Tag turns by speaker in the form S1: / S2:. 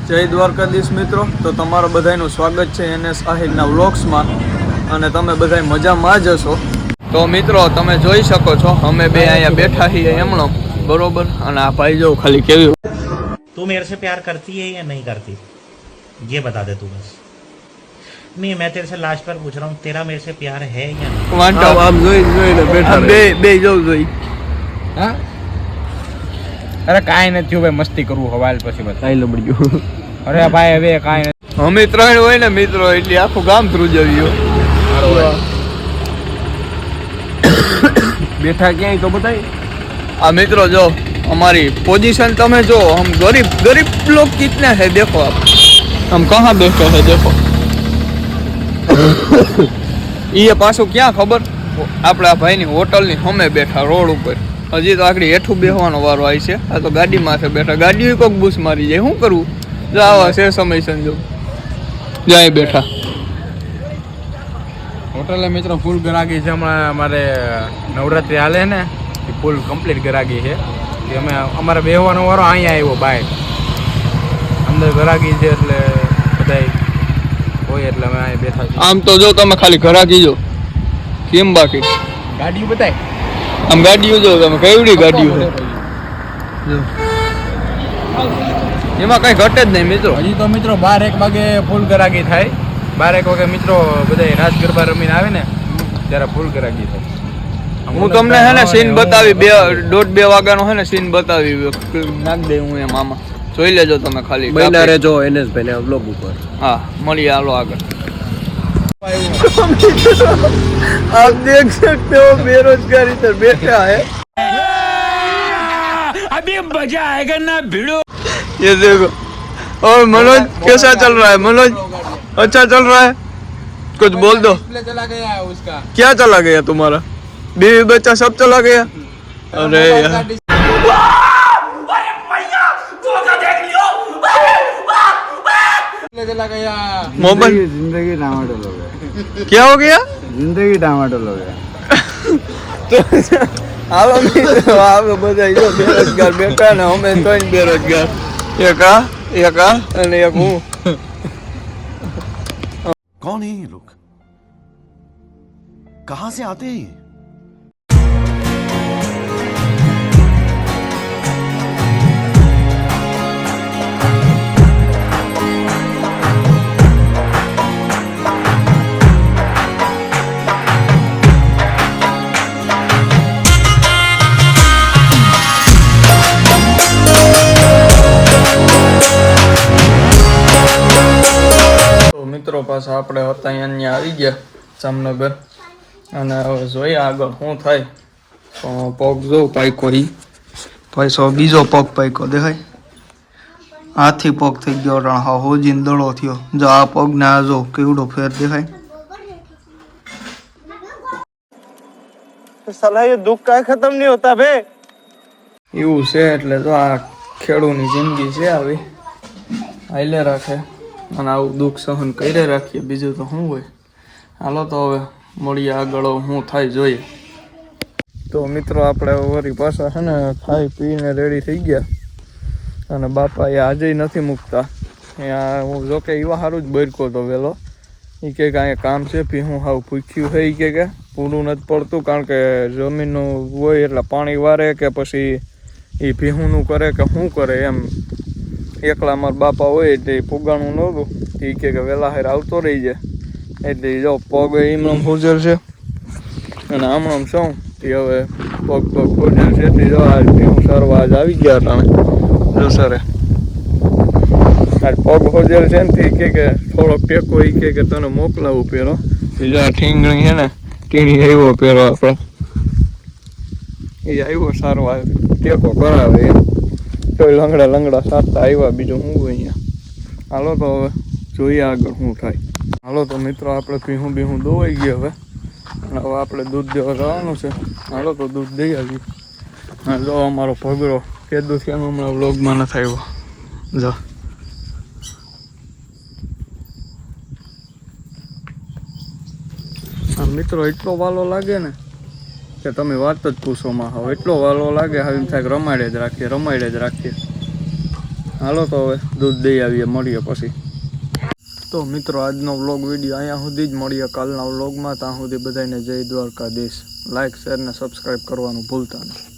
S1: જય દ્વારકાધીશ મિત્રો, તો તમારું બધાનું સ્વાગત છે NS આહિરના વ્લોગ્સમાં અને તમે બધા મજામાં જ હશો। તો મિત્રો તમે જોઈ શકો છો અમે બે અહીંયા બેઠા છીએ એમણો બરોબર અને આ ભાઈ જો ખાલી કેવી
S2: तू मेरे से प्यार करती है या नहीं करती ये बता दे तू बस। नहीं मैं तेरे से लास्ट बार पूछ रहा हूँ तेरा मेरे से प्यार है या नहीं।
S1: વાંટો આમ જોઈને બેઠા બે જોઉં જોઈ।
S3: હા અરે કાંઈ નથી ભાઈ, મસ્તી કરવું હવાલ પછી બતાવી લબડ્યું। અરે ભાઈ હવે કાંઈ નથી,
S1: અમે ત્રણ હોય ને મિત્રો એટલે આખું ગામ ધ્રુજાવ્યું।
S3: બેઠા ક્યાંય તો બતાવી।
S1: આ મિત્રો જો हमारी पोजीशन तमें जो हम गरीब गरीब लोग कितने हैं देखो आप, हम कहाँ बैठे हैं देखो। ये पासो क्या खबर आपड़ा भाई नी होटल नी हमें बैठा रोड ऊपर हजी तो आखरी हेठू बेहवानो वारो आई छे। आ तो गाड़ी माथे बैठा, गाड़ी कोक बूस मारी जाए, શું करूँ जावा से समय संजोग जाए बैठा।
S3: હોટલે મિત્રો ફૂલ ગરાગી છે। હમણાં અમારે નવરાત્રી હાલે ને ફૂલ કમ્પ્લીટ ગરાગી છે। અમે અમારે બેહવાનો વારો અહીંયા આવ્યો બહાર, અંદર ગરાગી છે એટલે બધા હોય એટલે અમે અહીં બેઠા છીએ।
S1: આમ તો જો તમે ખાલી ઘરાકી જો કેમ બાકી
S3: ગાડીઓ બતાય,
S1: આમ ગાડીઓ જો તમે કેવડી ગાડીઓ છે જો એમાં કઈ ઘટે જ નહીં મિત્રો।
S3: હજી તો મિત્રો 12-1 વાગે ફૂલ ગરાગી થાય। 12-1 વાગે મિત્રો બધા રાસ ગરબા રમીને આવે ને ત્યારે ફૂલ ગરાગી થાય।
S1: હું તમને હે ને સીન બતાવી 1:30-2 વાગ્યાનો હે ને સીન બતાવી નાખ દે હું એમ આમાં જોઈ લેજો તમે ખાલી
S4: મહિના રહેજો NS ભાઈ ને વ્લોગ ઉપર।
S1: હા મળીએ હાલો આગળ। आप देख सकते हो बेरोजगार इधर बैठा है,
S5: अभी मजा आएगा ना भिड़ो।
S1: ये देखो। और मनोज कैसा चल रहा है मनोज? अच्छा चल रहा है, कुछ बोल दो।
S3: चला गया है उसका।
S1: क्या चला गया तुम्हारा? बीवी बच्चा सब चला गया? अरे यार
S3: चला गया
S1: मोबाइल
S4: जिंदगी टमाटर हो गया,
S1: क्या हो गया?
S4: जिंदगी टमाटर हो गया।
S1: હાલો મિત્રો આવે બધા જો બેરોજગાર બેઠા ને અમે ત્રણ બેરોજગાર, એક આ અને એક હું।
S6: कौन है ये लोग, कहां से आते हैं ये?
S1: મિત્રો પાછા આપણે હતા અહીંયા આવી ગયા જામનગર અને હવે જોઈએ આગળ શું થાય। તો પગ જો પાઈકો ઈ ભાઈ સો બીજો પગ પાઈકો દેખાય, હાથી પગ થઈ ગયો રણ હા હોજીન દડો થયો। જો આ પગ ને આ જો કેવડો ફેર દેખાય। સાલા ये दुख का खत्म नहीं होता बे, એવું છે એટલે જો આ ખેડૂની જિંદગી છે આવી હાલે રાખે અને આવું દુઃખ સહન કરી રાખીએ, બીજું તો શું હોય। હાલો તો હવે મળીએ આગળ શું થાય જોઈએ। તો મિત્રો આપણે વળી પાછા છે ને ખાઈ પીને રેડી થઈ ગયા અને બાપા એ આજે નથી મૂકતા અહીંયા। હું જોકે એવા સારું જ બરકો તો વહેલો એ કે અહીંયા કામ છે પી હું હાવ પૂછ્યું છે એ કે પૂરું નથી પડતું, કારણ કે જમીનનું હોય એટલે પાણી વારે કે પછી એ ભીહુંનું કરે કે શું કરે એમ। એકલા મારા બાપા હોય એટલે પુગાણું નહોતું, એ કે વહેલા હાર આવતો રહી જાય એટલે જો પગ એમનામ ફૂજર છે અને આમણામ શું તે હવે પગ ફૂજર છે તે જો આજ હું સારવા આજ આવી ગયા હતા જો સરે આજ પગ ફૂજર છે ને તે કે થોડોક ટેકો એ કે તને મોકલાવું પહેરો બીજા ઠીંગણી છે ને ટીણી આવ્યો પહેરો આપણે એ આવ્યો સારવા ટેકો કરાવે એમ તો લંગડા સારતા આવ્યા, બીજું શું હોય અહીંયા। હાલો તો હવે જોઈએ આગળ શું થાય। હાલો તો મિત્રો આપણે ભીહું દોવાઈ ગયા હવે આપણે દૂધ દેવા જવાનું છે। હાલો તો દૂધ દઈ આવી। હા જો અમારો ભગરો કેદું થયાનું હમણાં વ્લોગમાં નથી આવ્યો જો। મિત્રો એટલો વાલો લાગે ને કે તમે વાત જ પૂછો માં, હવે એટલો વાલો લાગે હવે એમ થાય રમાડે જ રાખીએ હાલો તો હવે દૂધ દઈ આવીએ, મળીએ પછી. તો મિત્રો આજનો વ્લોગ વિડીયો અહીંયા સુધી જ, મળીએ કાલના વ્લોગમાં. ત્યાં સુધી બધાને જય દ્વારકાધીશ. લાઇક શેર ને સબસ્ક્રાઈબ કરવાનું ભૂલતા નહીં.